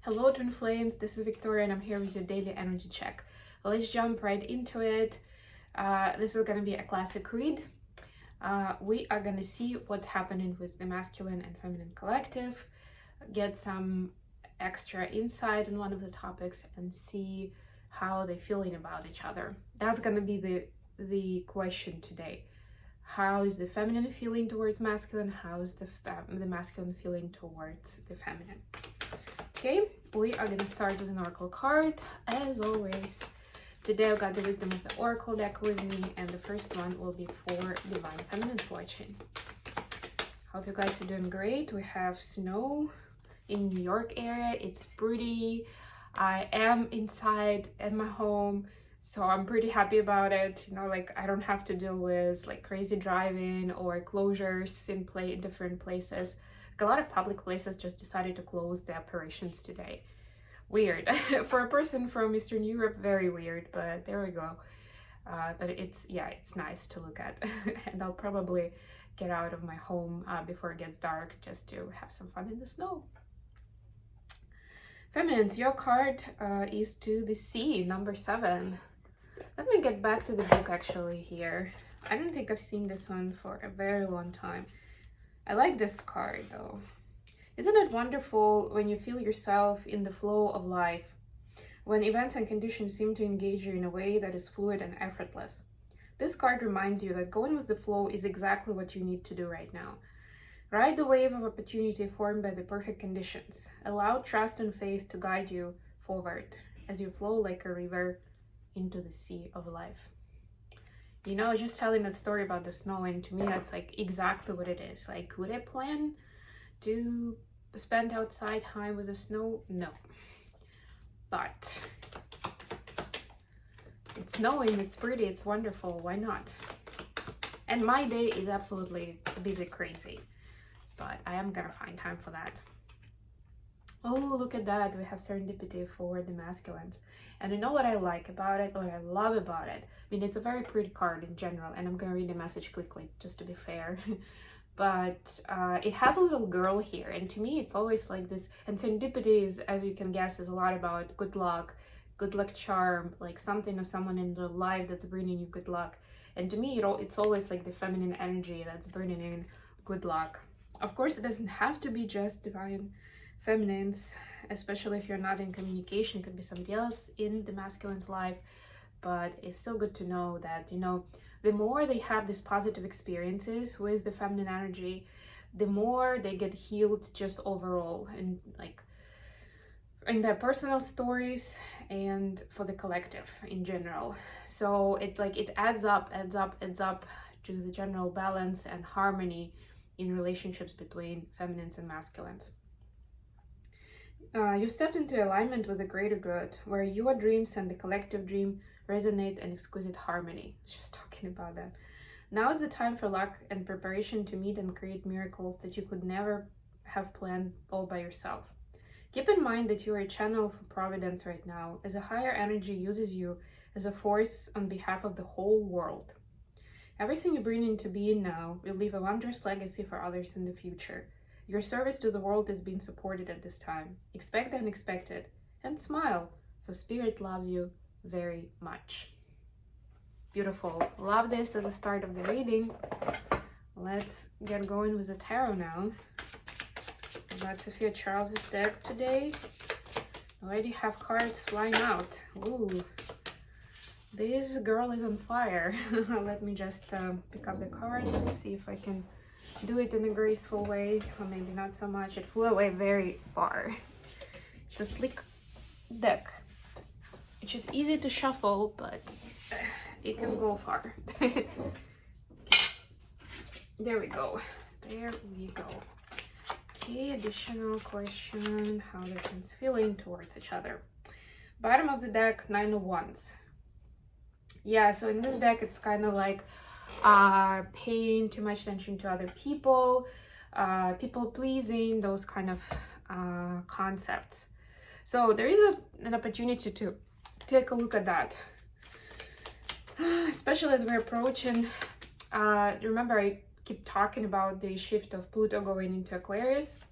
Hello Twin Flames, this is Victoria and I'm here with your daily energy check. Let's jump right into it. This is going to be a classic read. We are going to see what's happening with the masculine and feminine collective, get some extra insight on one of the topics and see how they're feeling about each other. That's going to be the question today. How is the feminine feeling towards masculine? How is the masculine feeling towards the feminine? Okay, we are going to start with an oracle card, as always. Today I've got the wisdom of the oracle deck with me, and the first one will be for divine feminines watching. Hope you guys are doing great. We have snow in New York area. It's pretty. I am inside at my home, so I'm pretty happy about it. You know, like I don't have to deal with like crazy driving or closures in different places. Like, a lot of public places just decided to close the operations today. Weird. For a person from Eastern Europe, very weird, but there we go. But it's nice to look at. And I'll probably get out of my home before it gets dark just to have some fun in the snow. Feminines, your card is to the sea, number 7. Let me get back to the book actually here. I don't think I've seen this one for a very long time. I like this card though. Isn't it wonderful when you feel yourself in the flow of life, when events and conditions seem to engage you in a way that is fluid and effortless? This card reminds you that going with the flow is exactly what you need to do right now. Ride the wave of opportunity formed by the perfect conditions. Allow trust and faith to guide you forward as you flow like a river into the sea of life. You know, just telling that story about the snow, and to me that's like exactly what it is. Like, could I plan to spend outside time with the snow? No. But it's snowing, it's pretty, it's wonderful, why not? And my day is absolutely busy crazy, but I am gonna find time for that. Oh, look at that, we have serendipity for the masculines. And you know what I like about it, what I love about it? I mean, it's a very pretty card in general, and I'm gonna read the message quickly, just to be fair. But it has a little girl here, and to me it's always like this. And serendipity is, as you can guess, is a lot about good luck charm, like something or someone in the life that's bringing you good luck. And to me it's always like the feminine energy that's bringing in good luck. Of course, it doesn't have to be just divine feminines, especially if you're not in communication. It could be somebody else in the masculine's life, but it's still good to know that, you know, the more they have these positive experiences with the feminine energy, the more they get healed just overall, and like in their personal stories and for the collective in general. So it adds up to the general balance and harmony in relationships between feminines and masculines. You stepped into alignment with the greater good, where your dreams and the collective dream resonate in exquisite harmony. Just talking about that. Now is the time for luck and preparation to meet and create miracles that you could never have planned all by yourself. Keep in mind that you are a channel for providence right now, as a higher energy uses you as a force on behalf of the whole world. Everything you bring into being now will leave a wondrous legacy for others in the future. Your service to the world is being supported at this time. Expect the unexpected and smile, for Spirit loves you very much. Beautiful. Love this as a start of the reading. Let's get going with the tarot now. I've got Sophia Charles's deck today. Already have cards flying out. Ooh, this girl is on fire. Let me just pick up the card and see if I can do it in a graceful way, or maybe not so much. It flew away very far. It's a slick deck. It's just easy to shuffle, but it can go far. There we go. There we go. Okay, additional question. How the twins feeling towards each other. Bottom of the deck, 9 of Wands. Yeah, so in this deck, it's kind of like paying too much attention to other people, people pleasing, those kind of concepts. So there is an opportunity to take a look at that, especially as we're approaching. Remember, I keep talking about the shift of Pluto going into Aquarius,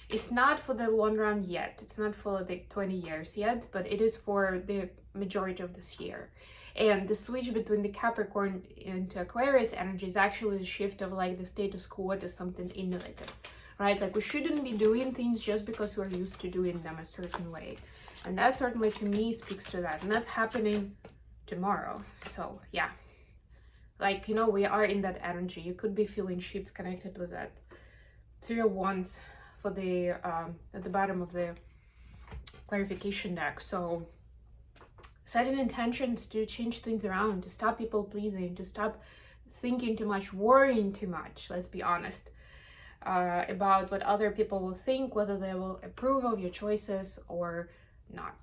It's not for the long run yet. It's not for the 20 years yet, but it is for the majority of this year. And the switch between the Capricorn into Aquarius energy is actually the shift of like the status quo to something innovative, right? Like we shouldn't be doing things just because we're used to doing them a certain way. And that certainly to me speaks to that. And that's happening tomorrow. So yeah, like, you know, we are in that energy. You could be feeling shifts connected with that. 3 of Wands for the at the bottom of the clarification deck. So setting intentions to change things around, to stop people pleasing, to stop thinking too much, worrying too much, let's be honest, about what other people will think, whether they will approve of your choices or not.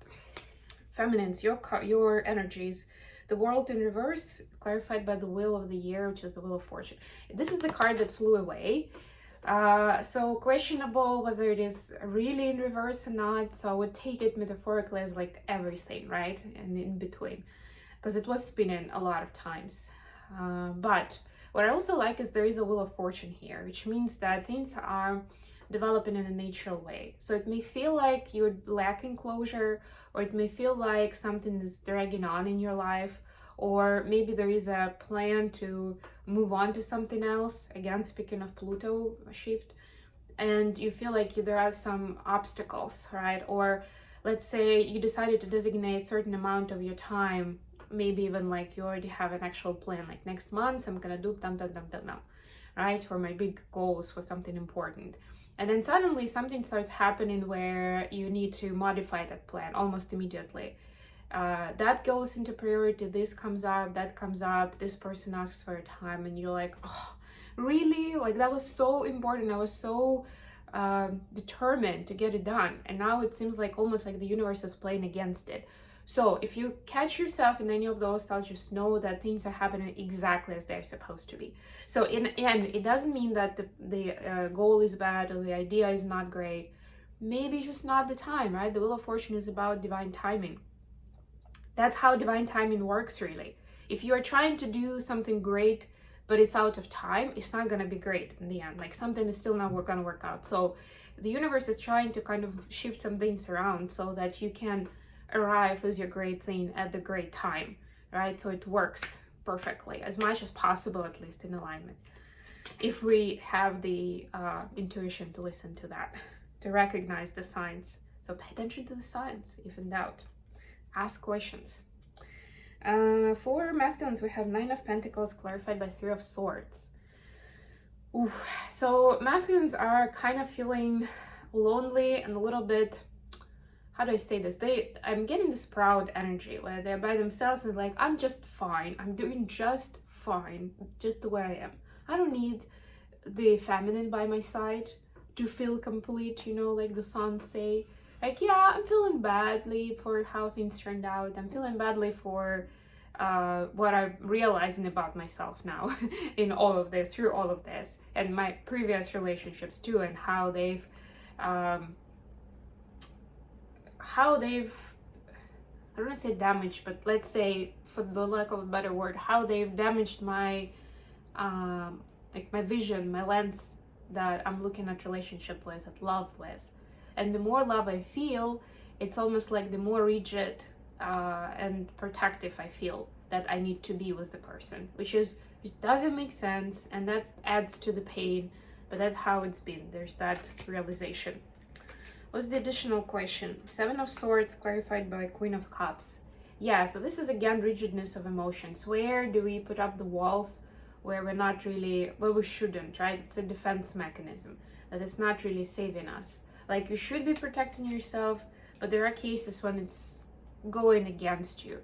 Feminines, your energies, the world in reverse, clarified by the wheel of the year, which is the wheel of fortune. This is the card that flew away. So questionable whether it is really in reverse or not. So I would take it metaphorically as like everything, right? And in between, because it was spinning a lot of times. But what I also like is there is a wheel of fortune here, which means that things are developing in a natural way. So it may feel like you're lacking closure, or it may feel like something is dragging on in your life, or maybe there is a plan to move on to something else. Again, speaking of Pluto shift, and you feel like there are some obstacles, right? Or let's say you decided to designate a certain amount of your time, maybe even like you already have an actual plan, like next month I'm gonna do dum, right? For my big goals, for something important. And then suddenly something starts happening where you need to modify that plan almost immediately. That goes into priority, this comes up, that comes up, this person asks for a time, and you're like, oh, really? Like that was so important, I was so determined to get it done, and now it seems like almost like the universe is playing against it. So if you catch yourself in any of those thoughts, just know that things are happening exactly as they're supposed to be. So and it doesn't mean that the goal is bad or the idea is not great. Maybe just not the time, right? The wheel of fortune is about divine timing. That's how divine timing works, really. If you are trying to do something great, but it's out of time, it's not going to be great in the end. Like something is still not going to work out. So the universe is trying to kind of shift some things around so that you can arrive with your great thing at the great time, right? So it works perfectly, as much as possible, at least in alignment. If we have the intuition to listen to that, to recognize the signs. So pay attention to the signs, if in doubt. Ask questions. For masculines, we have 9 of Pentacles clarified by 3 of Swords. Ooh. So masculines are kind of feeling lonely and a little bit, how do I say this? I'm getting this proud energy where they're by themselves and like, I'm just fine. I'm doing just fine, just the way I am. I don't need the feminine by my side to feel complete, you know, like the songs say. Like, yeah, I'm feeling badly for how things turned out. I'm feeling badly for what I'm realizing about myself now in all of this, through all of this, and my previous relationships too, and how they've, I don't want to say damaged, but let's say, for the lack of a better word, how they've damaged my, like my vision, my lens that I'm looking at relationship with, at love with. And the more love I feel, it's almost like the more rigid and protective I feel that I need to be with the person, which doesn't make sense, and that adds to the pain, but that's how it's been. There's that realization. What's the additional question? 7 of Swords clarified by Queen of Cups. Yeah, so this is again rigidness of emotions. Where do we put up the walls where we're not really, where we shouldn't, right? It's a defense mechanism that is not really saving us. Like, you should be protecting yourself, but there are cases when it's going against you.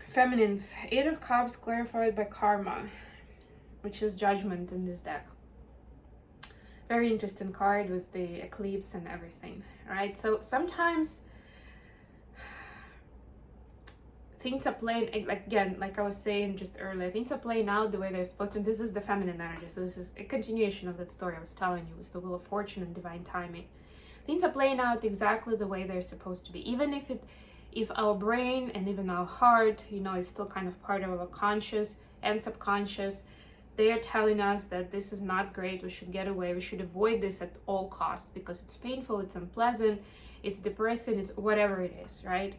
Feminines, 8 of Cups clarified by Karma, which is judgment in this deck. Very interesting card with the eclipse and everything, right? So sometimes things are playing, again, like I was saying just earlier, things are playing out the way they're supposed to. This is the feminine energy, so this is a continuation of that story I was telling you, with the Wheel of Fortune and divine timing. Things are playing out exactly the way they're supposed to be, even if our brain and even our heart, you know, is still kind of part of our conscious and subconscious, they are telling us that this is not great, we should get away, we should avoid this at all costs because it's painful, it's unpleasant, it's depressing, it's whatever it is, right?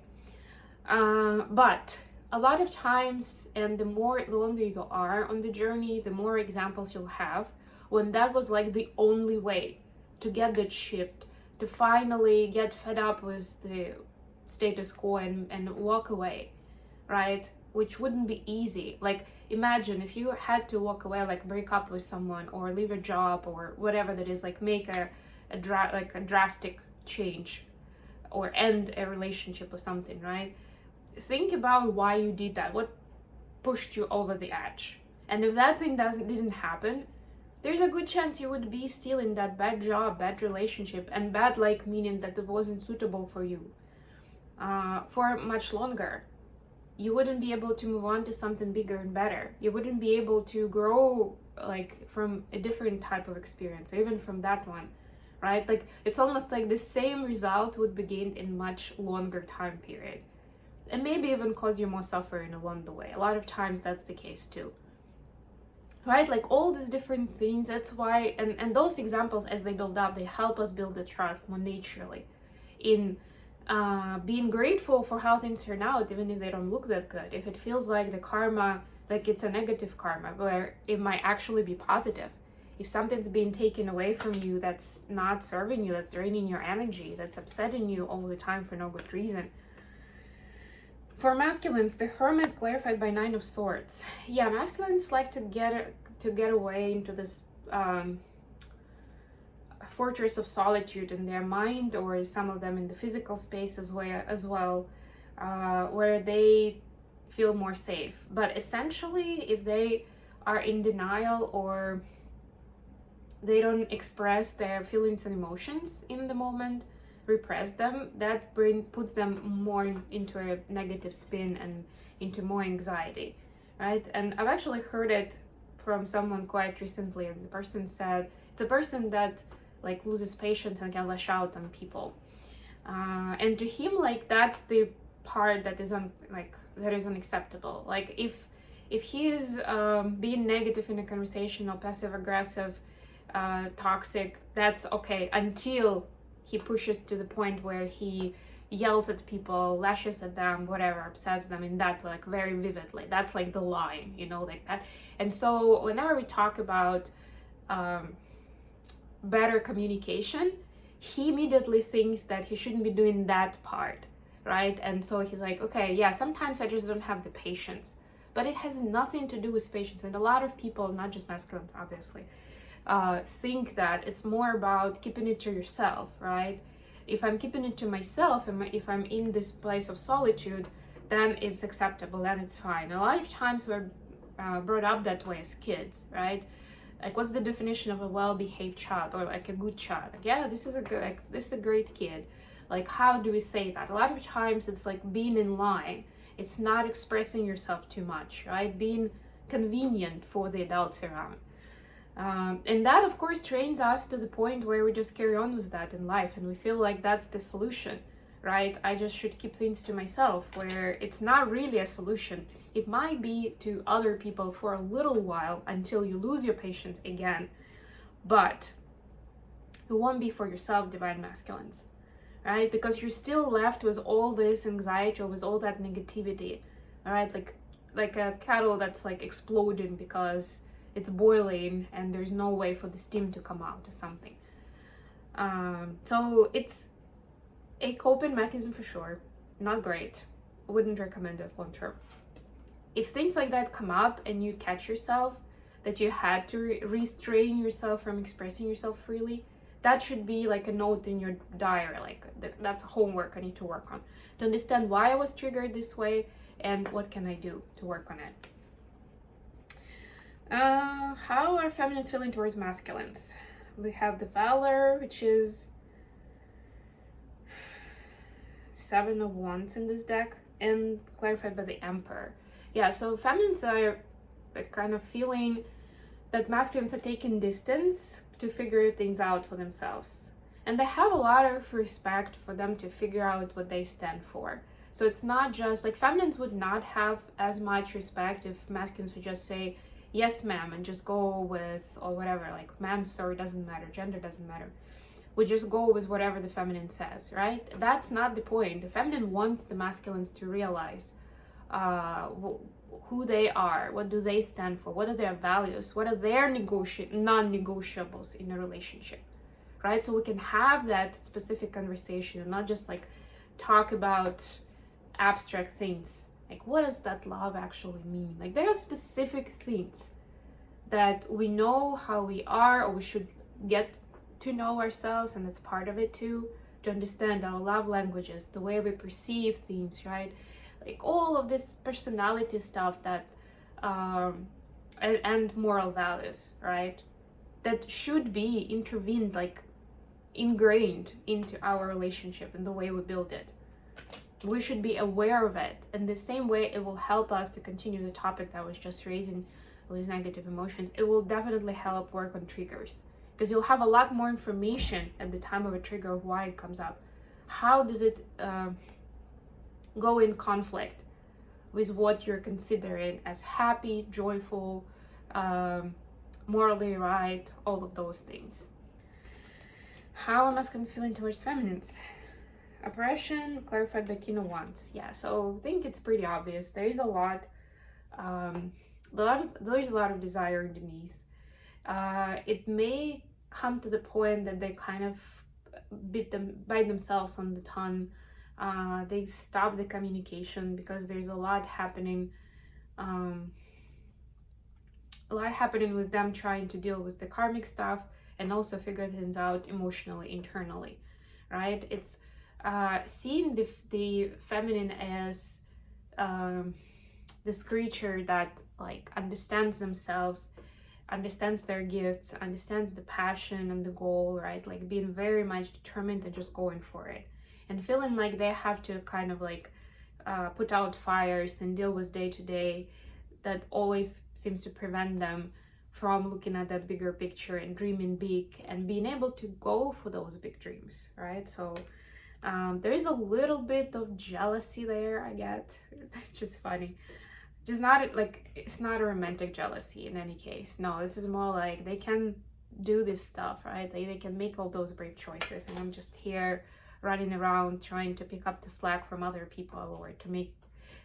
But a lot of times, and the longer you are on the journey, the more examples you'll have when that was like the only way to get that shift, to finally get fed up with the status quo and walk away, right? Which wouldn't be easy. Like, imagine if you had to walk away, like break up with someone or leave a job or whatever that is, like make a drastic change or end a relationship or something, right? Think about why you did that, what pushed you over the edge. And if that thing didn't happen, there's a good chance you would be still in that bad job, bad relationship, and bad like meaning that it wasn't suitable for you for much longer. You wouldn't be able to move on to something bigger and better. You wouldn't be able to grow like from a different type of experience, or even from that one, right? Like, it's almost like the same result would be gained in much longer time period, and maybe even cause you more suffering along the way. A lot of times that's the case too, right? Like all these different things. That's why, and those examples, as they build up, they help us build the trust more naturally in being grateful for how things turn out, even if they don't look that good. If it feels like the karma, like it's a negative karma, where it might actually be positive. If something's being taken away from you that's not serving you, that's draining your energy, that's upsetting you all the time for no good reason. For masculines, the Hermit clarified by 9 of Swords. Yeah, masculines like to get away into this fortress of solitude in their mind, or some of them in the physical space as well, where they feel more safe. But essentially, if they are in denial or they don't express their feelings and emotions in the moment, repress them, that puts them more into a negative spin and into more anxiety, right? And I've actually heard it from someone quite recently, and the person said it's a person that like loses patience and can lash out on people, and to him, like, that's the part that is unacceptable. Like, if he is being negative in a conversation or passive aggressive, toxic, that's okay until he pushes to the point where he yells at people, lashes at them, whatever, upsets them in that, like, very vividly. That's like the line, like that. And so whenever we talk about better communication, he immediately thinks that he shouldn't be doing that part, right? And so he's like, okay, yeah, sometimes I just don't have the patience. But it has nothing to do with patience. And a lot of people, not just masculines, obviously, think that it's more about keeping it to yourself, right? If I'm keeping it to myself, if I'm in this place of solitude, then it's acceptable, then it's fine. A lot of times we're brought up that way as kids, right? Like, what's the definition of a well-behaved child, or like a good child? Like, yeah, this is a great kid. Like, how do we say that? A lot of times it's like being in line. It's not expressing yourself too much, right? Being convenient for the adults around. And that, of course, trains us to the point where we just carry on with that in life, and we feel like that's the solution, right? I just should keep things to myself, where it's not really a solution. It might be to other people for a little while until you lose your patience again, but it won't be for yourself, divine masculines, right? Because you're still left with all this anxiety or with all that negativity, all right? Like a kettle that's like exploding because it's boiling and there's no way for the steam to come out or something. So it's a coping mechanism for sure. Not great. Wouldn't recommend it long term. If things like that come up and you catch yourself that you had to restrain yourself from expressing yourself freely, that should be like a note in your diary. Like, that's homework I need to work on, to understand why I was triggered this way and what can I do to work on it. How are feminines feeling towards masculines? We have the Valor, which is 7 of Wands in this deck, and clarified by the Emperor. Yeah, so feminines are kind of feeling that masculines are taking distance to figure things out for themselves. And they have a lot of respect for them to figure out what they stand for. So it's not just like feminines would not have as much respect if masculines would just say, yes ma'am, and just go with, or whatever, like ma'am, sorry, doesn't matter, gender doesn't matter. We just go with whatever the feminine says, right? That's not the point. The feminine wants the masculines to realize who they are, what do they stand for, what are their values, what are their non-negotiables in a relationship, right? So we can have that specific conversation and not just like talk about abstract things. Like, what does that love actually mean? Like, there are specific things that we know how we are, or we should get to know ourselves, and it's part of it too, to understand our love languages, the way we perceive things, right? Like all of this personality stuff that and moral values, right, that should be intervened, like ingrained into our relationship and the way we build it. We should be aware of it. In the same way, it will help us to continue the topic that I was just raising with negative emotions. It will definitely help work on triggers, because you'll have a lot more information at the time of a trigger of why it comes up. How does it go in conflict with what you're considering as happy, joyful, morally right, all of those things. How are masculines feeling towards feminines? Oppression clarified by Kino once. Yeah, so I think it's pretty obvious. There is a lot, there's a lot of desire underneath. It may come to the point that they kind of bite themselves on the tongue. They stop the communication because there's a lot happening. A lot happening with them trying to deal with the karmic stuff and also figure things out emotionally, internally, right? It's seeing the feminine as this creature that like understands themselves, understands their gifts, understands the passion and the goal, right? Like being very much determined and just going for it, and feeling like they have to kind of like put out fires and deal with day to day. That always seems to prevent them from looking at that bigger picture and dreaming big and being able to go for those big dreams, right? So there is a little bit of jealousy there, I get. It's just funny. Just not like, it's not a romantic jealousy in any case. No, this is more like they can do this stuff, right? They can make all those brave choices, and I'm just here running around trying to pick up the slack from other people, or to make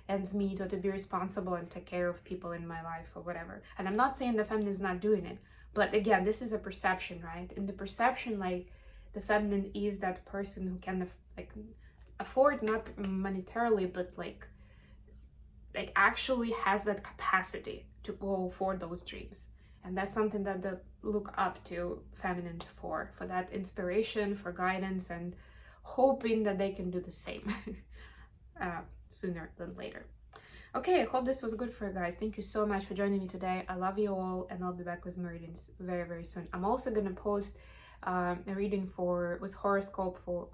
ends meet, or to be responsible and take care of people in my life or whatever. And I'm not saying the feminine is not doing it, but again, this is a perception, right? In the perception, like the feminine is that person who can like afford, not monetarily, but like actually has that capacity to go for those dreams. And that's something that they look up to feminines for that inspiration, for guidance, and hoping that they can do the same sooner than later. Okay, I hope this was good for you guys. Thank you so much for joining me today. I love you all, and I'll be back with my readings very, very soon. I'm also gonna post a reading with horoscope for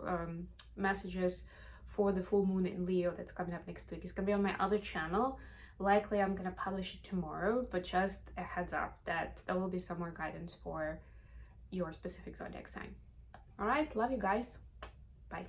messages for the full moon in Leo that's coming up next week. It's gonna be on my other channel. Likely I'm gonna publish it tomorrow, but just a heads up that there will be some more guidance for your specific zodiac sign. All right, love you guys. Bye.